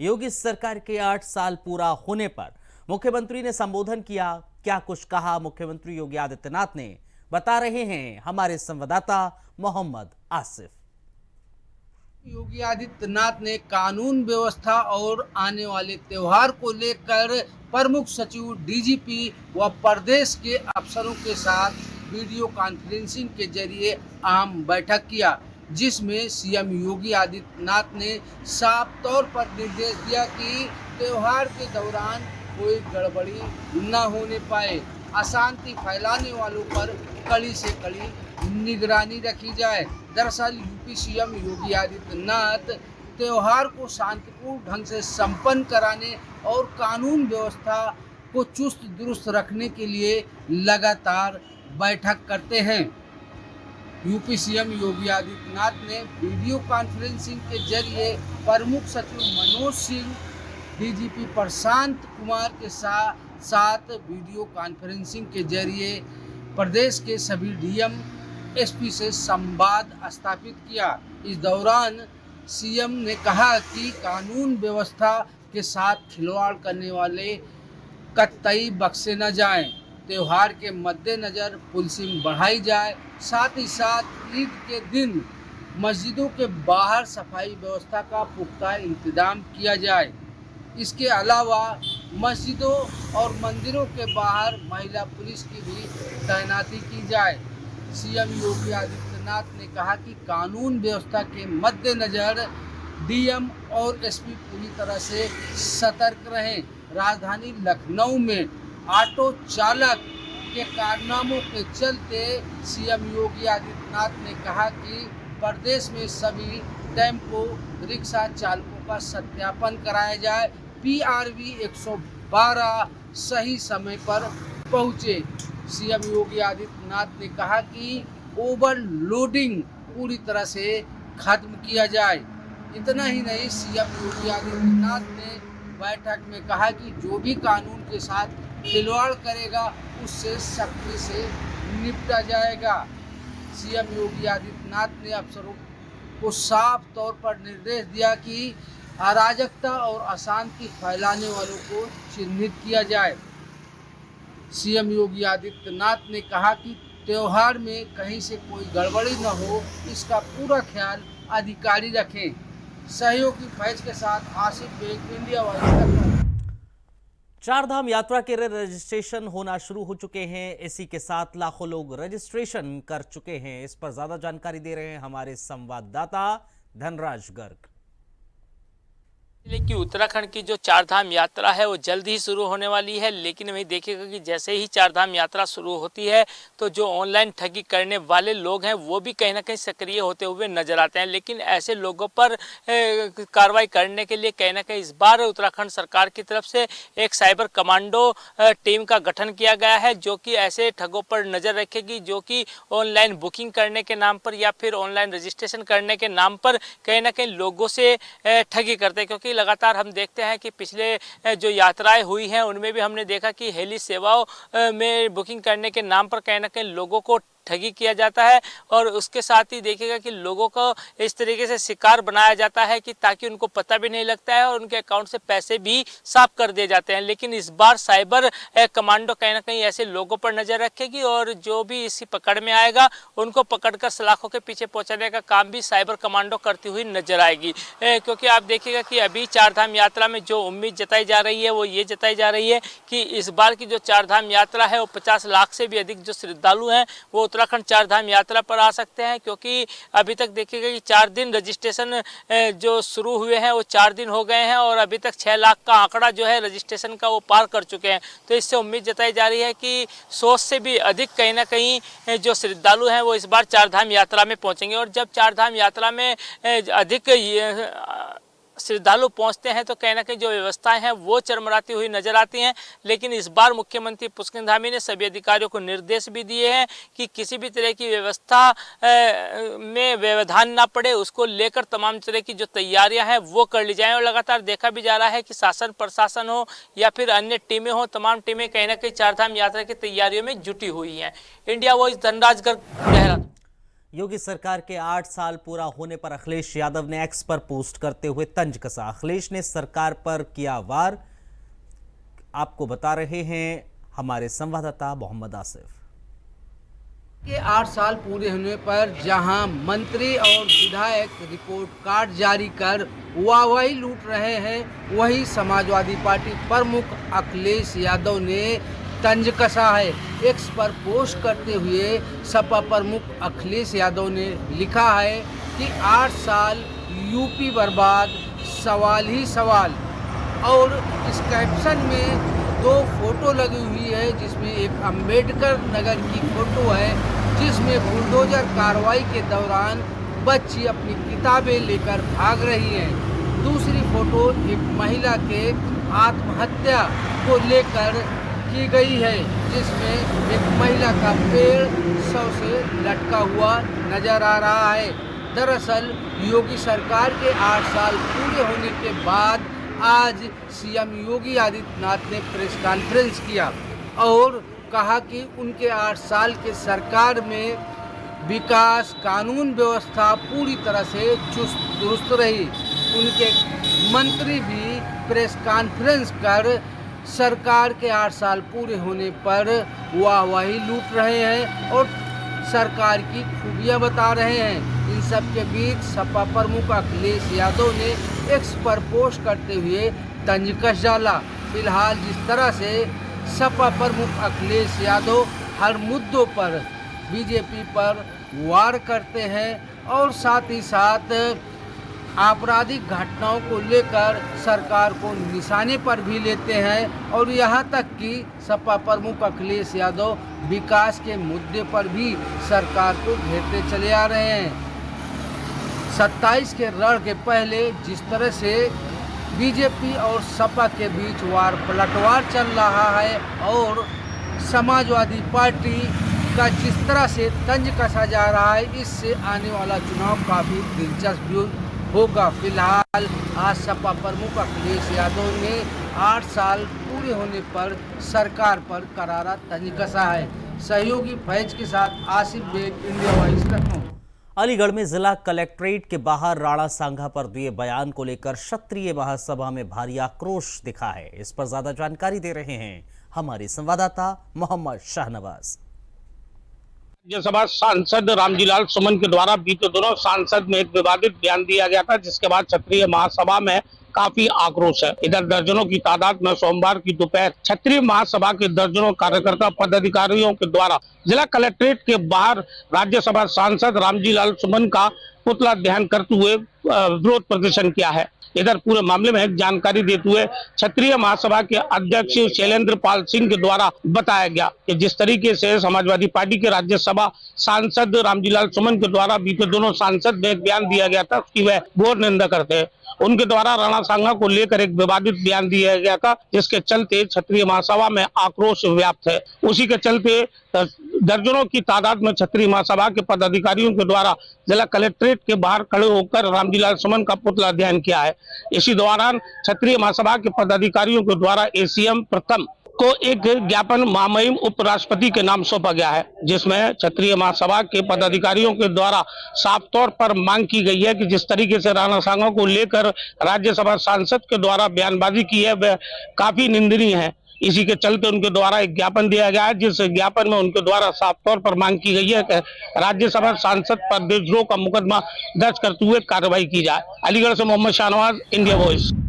योगी सरकार के 8 साल पूरा होने पर मुख्यमंत्री ने संबोधन किया। क्या कुछ कहा मुख्यमंत्री योगी आदित्यनाथ ने, बता रहे हैं हमारे संवाददाता मोहम्मद आसिफ। योगी आदित्यनाथ ने कानून व्यवस्था और आने वाले त्योहार को लेकर प्रमुख सचिव, डीजीपी व प्रदेश के अफसरों के साथ वीडियो कॉन्फ्रेंसिंग के जरिए अहम बैठक किया, जिसमें सीएम योगी आदित्यनाथ ने साफ तौर पर निर्देश दिया कि त्योहार के दौरान कोई गड़बड़ी न होने पाए, अशांति फैलाने वालों पर कड़ी से कड़ी निगरानी रखी जाए। दरअसल यूपी सीएम योगी आदित्यनाथ त्योहार को शांतिपूर्ण ढंग से संपन्न कराने और कानून व्यवस्था को चुस्त दुरुस्त रखने के लिए लगातार बैठक करते हैं। यूपी सीएम योगी आदित्यनाथ ने वीडियो कॉन्फ्रेंसिंग के जरिए प्रमुख सचिव मनोज सिंह, डीजीपी प्रशांत कुमार के साथ वीडियो कॉन्फ्रेंसिंग के जरिए प्रदेश के सभी डीएम, एसपी से संवाद स्थापित किया। इस दौरान सीएम ने कहा कि कानून व्यवस्था के साथ खिलवाड़ करने वाले कतई बख्शे न जाएं। त्योहार के मद्देनजर पुलिसिंग बढ़ाई जाए। साथ ही साथ ईद के दिन मस्जिदों के बाहर सफाई व्यवस्था का पुख्ता इंतजाम किया जाए। इसके अलावा मस्जिदों और मंदिरों के बाहर महिला पुलिस की भी तैनाती की जाए। सीएम योगी आदित्यनाथ ने कहा कि कानून व्यवस्था के मद्देनजर डीएम और एसपी पूरी तरह से सतर्क रहें। राजधानी लखनऊ में ऑटो चालक के कारनामों के चलते सीएम योगी आदित्यनाथ ने कहा कि प्रदेश में सभी टेम्पो रिक्शा चालकों का सत्यापन कराया जाए। PRV 112 सही समय पर पहुँचे। सीएम योगी आदित्यनाथ ने कहा कि ओवरलोडिंग पूरी तरह से खत्म किया जाए। इतना ही नहीं, सीएम योगी आदित्यनाथ ने बैठक में कहा कि जो भी कानून के साथ खिलवाड़ करेगा उससे सख्ती से निपटा जाएगा। सीएम योगी आदित्यनाथ ने अफसरों को साफ तौर पर निर्देश दिया कि अराजकता और अशांति फैलाने वालों को चिन्हित किया जाए। सीएम योगी आदित्यनाथ ने कहा कि त्योहार में कहीं से कोई गड़बड़ी न हो, इसका पूरा ख्याल अधिकारी रखें। सहयोगी फैज के साथ आसिफ बेग, इंडिया वाइज। चारधाम यात्रा के लिए रजिस्ट्रेशन होना शुरू हो चुके हैं। इसी के साथ लाखों लोग रजिस्ट्रेशन कर चुके हैं। इस पर ज्यादा जानकारी दे रहे हैं हमारे संवाददाता धनराज गर्ग। कि उत्तराखंड की जो चारधाम यात्रा है वो जल्द ही शुरू होने वाली है, लेकिन वही देखिएगा कि जैसे ही चारधाम यात्रा शुरू होती है तो जो ऑनलाइन ठगी करने वाले लोग हैं वो भी कहीं ना कहीं सक्रिय होते हुए नजर आते हैं। लेकिन ऐसे लोगों पर कार्रवाई करने के लिए कहीं ना कहीं इस बार उत्तराखंड सरकार की तरफ से एक साइबर कमांडो टीम का गठन किया गया है, जो कि ऐसे ठगों पर नजर रखेगी जो कि ऑनलाइन बुकिंग करने के नाम पर या फिर ऑनलाइन रजिस्ट्रेशन करने के नाम पर कहीं ना कहीं लोगों से ठगी करते हैं। क्योंकि लगातार हम देखते हैं कि पिछले जो यात्राएं हुई हैं उनमें भी हमने देखा कि हेली सेवाओं में बुकिंग करने के नाम पर कहीं ना कहीं लोगों को ठगी किया जाता है। और उसके साथ ही देखिएगा कि लोगों को इस तरीके से शिकार बनाया जाता है कि ताकि उनको पता भी नहीं लगता है और उनके अकाउंट से पैसे भी साफ कर दिए जाते हैं। लेकिन इस बार साइबर कमांडो कहीं ना कहीं ऐसे लोगों पर नजर रखेगी और जो भी इसी पकड़ में आएगा उनको पकड़कर सलाखों के पीछे पहुंचाने का काम भी साइबर कमांडो करती हुई नजर आएगी। क्योंकि आप देखिएगा कि अभी चारधाम यात्रा में जो उम्मीद जताई जा रही है वो ये जताई जा रही है कि इस बार की जो चारधाम यात्रा है वो 50 लाख से भी अधिक जो श्रद्धालु हैं वो उत्तराखंड चारधाम यात्रा पर आ सकते हैं। क्योंकि अभी तक देखिएगा कि 4 दिन रजिस्ट्रेशन जो शुरू हुए हैं वो 4 दिन हो गए हैं और अभी तक 6 लाख का आंकड़ा जो है रजिस्ट्रेशन का वो पार कर चुके हैं। तो इससे उम्मीद जताई जा रही है कि 100 से भी अधिक कहीं ना कहीं जो श्रद्धालु हैं वो इस बार चारधाम यात्रा में पहुंचेंगे। और जब चारधाम यात्रा में अधिक श्रद्धालु पहुंचते हैं तो कहीं ना कहीं जो व्यवस्थाएं हैं वो चरमराती हुई नजर आती हैं। लेकिन इस बार मुख्यमंत्री पुष्कर धामी ने सभी अधिकारियों को निर्देश भी दिए हैं कि किसी भी तरह की व्यवस्था में व्यवधान ना पड़े, उसको लेकर तमाम तरह की जो तैयारियां हैं वो कर ली जाएं। और लगातार देखा भी जा रहा है कि शासन प्रशासन हो या फिर अन्य टीमें हो, तमाम टीमें कहीं ना कहीं चारधाम यात्रा की तैयारियों में जुटी हुई हैं। India voice, Dhanraj Garg, Dehradun. योगी सरकार के 8 साल पूरा होने पर अखिलेश यादव ने एक्स पर पोस्ट करते हुए तंज कसा। अखिलेश ने सरकार पर किया वार। आपको बता रहे हैं हमारे संवाददाता मोहम्मद आसिफ। के 8 साल पूरे होने पर जहां मंत्री और विधायक रिपोर्ट कार्ड जारी कर वाहवाही लूट रहे हैं, वहीं समाजवादी पार्टी प्रमुख अखिलेश यादव ने तंज कसा है। एक्स पर पोस्ट करते हुए सपा प्रमुख अखिलेश यादव ने लिखा है कि 8 साल यूपी बर्बाद, सवाल ही सवाल। और इस कैप्शन में 2 फोटो लगी हुई है, जिसमें एक अंबेडकर नगर की फोटो है, जिसमें बुलडोजर कार्रवाई के दौरान बच्ची अपनी किताबें लेकर भाग रही हैं। दूसरी फोटो एक महिला के आत्महत्या को लेकर की गई है, जिसमें एक महिला का पेड़ 100 से लटका हुआ नजर आ रहा है। दरअसल योगी सरकार के 8 साल पूरे होने के बाद आज सीएम योगी आदित्यनाथ ने प्रेस कॉन्फ्रेंस किया और कहा कि उनके 8 साल के सरकार में विकास, कानून व्यवस्था पूरी तरह से चुस्त दुरुस्त रही। उनके मंत्री भी प्रेस कॉन्फ्रेंस कर सरकार के 8 साल पूरे होने पर वाहवाही लूट रहे हैं और सरकार की खूबियां बता रहे हैं। इन सब के बीच सपा प्रमुख अखिलेश यादव ने एक्स पर पोस्ट करते हुए तंज कस डाला। फिलहाल जिस तरह से सपा प्रमुख अखिलेश यादव हर मुद्दों पर बीजेपी पर वार करते हैं और साथ ही साथ आपराधिक घटनाओं को लेकर सरकार को निशाने पर भी लेते हैं और यहाँ तक कि सपा प्रमुख अखिलेश यादव विकास के मुद्दे पर भी सरकार को घेरते चले आ रहे हैं। 27 के रण के पहले जिस तरह से बीजेपी और सपा के बीच वार पलटवार चल रहा है और समाजवादी पार्टी का जिस तरह से तंज कसा जा रहा है, इससे आने वाला चुनाव काफ़ी दिलचस्प होगा। फिलहाल आज सपा प्रमुख अखिलेश यादव ने 8 साल पूरे होने पर सरकार पर करारा तंज कसा है। सहयोगी फैज के साथ आसिफ बेग, इंडिया वॉइस, लखनऊ। अलीगढ़ में जिला कलेक्ट्रेट के बाहर राणा सांघा पर दिए बयान को लेकर क्षत्रिय महासभा में भारी आक्रोश दिखा है। इस पर ज्यादा जानकारी दे रहे हैं हमारे संवाददाता मोहम्मद शाहनवाज। राज्यसभा सांसद रामजीलाल सुमन के द्वारा बीते दिनों सांसद में एक विवादित बयान दिया गया था, जिसके बाद क्षत्रिय महासभा में काफी आक्रोश है। इधर दर्जनों की तादाद में सोमवार की दोपहर क्षत्रिय महासभा के दर्जनों कार्यकर्ता पदाधिकारियों के द्वारा जिला कलेक्ट्रेट के बाहर राज्यसभा सांसद रामजीलाल सुमन का पुतला दहन करते हुए विरोध प्रदर्शन किया है। इधर पूरे मामले में जानकारी देते हुए क्षत्रिय महासभा के अध्यक्ष शैलेंद्र पाल सिंह के द्वारा बताया गया कि जिस तरीके से समाजवादी पार्टी के राज्यसभा सांसद रामजीलाल सुमन के द्वारा बीते दिनों सांसद में एक बयान दिया गया था, उसकी वह घोर निंदा करते हैं। उनके द्वारा राणा सांघा को लेकर एक विवादित बयान दिया गया था, जिसके चलते क्षत्रिय महासभा में आक्रोश व्याप्त है। उसी के चलते दर्जनों की तादाद में क्षत्रिय महासभा के पदाधिकारियों के द्वारा जिला कलेक्ट्रेट के बाहर खड़े होकर रामजीलाल सुमन का पुतला दहन किया है। इसी दौरान क्षत्रिय महासभा के पदाधिकारियों के द्वारा एसीएम प्रथम को एक ज्ञापन महामहिम उपराष्ट्रपति के नाम सौंपा गया है, जिसमें क्षत्रिय महासभा के पदाधिकारियों के द्वारा साफ तौर पर मांग की गई है कि जिस तरीके से राणा सांघा को लेकर राज्यसभा सांसद के द्वारा बयानबाजी की है, वह काफी निंदनीय है। इसी के चलते उनके द्वारा एक ज्ञापन दिया गया है, जिस ज्ञापन में उनके द्वारा साफ तौर पर मांग की गई है कि राज्यसभा सांसद पर देशद्रोह का मुकदमा दर्ज करते हुए कार्रवाई की जाए। अलीगढ़ से मोहम्मद शाहनवाज, इंडिया वॉइस।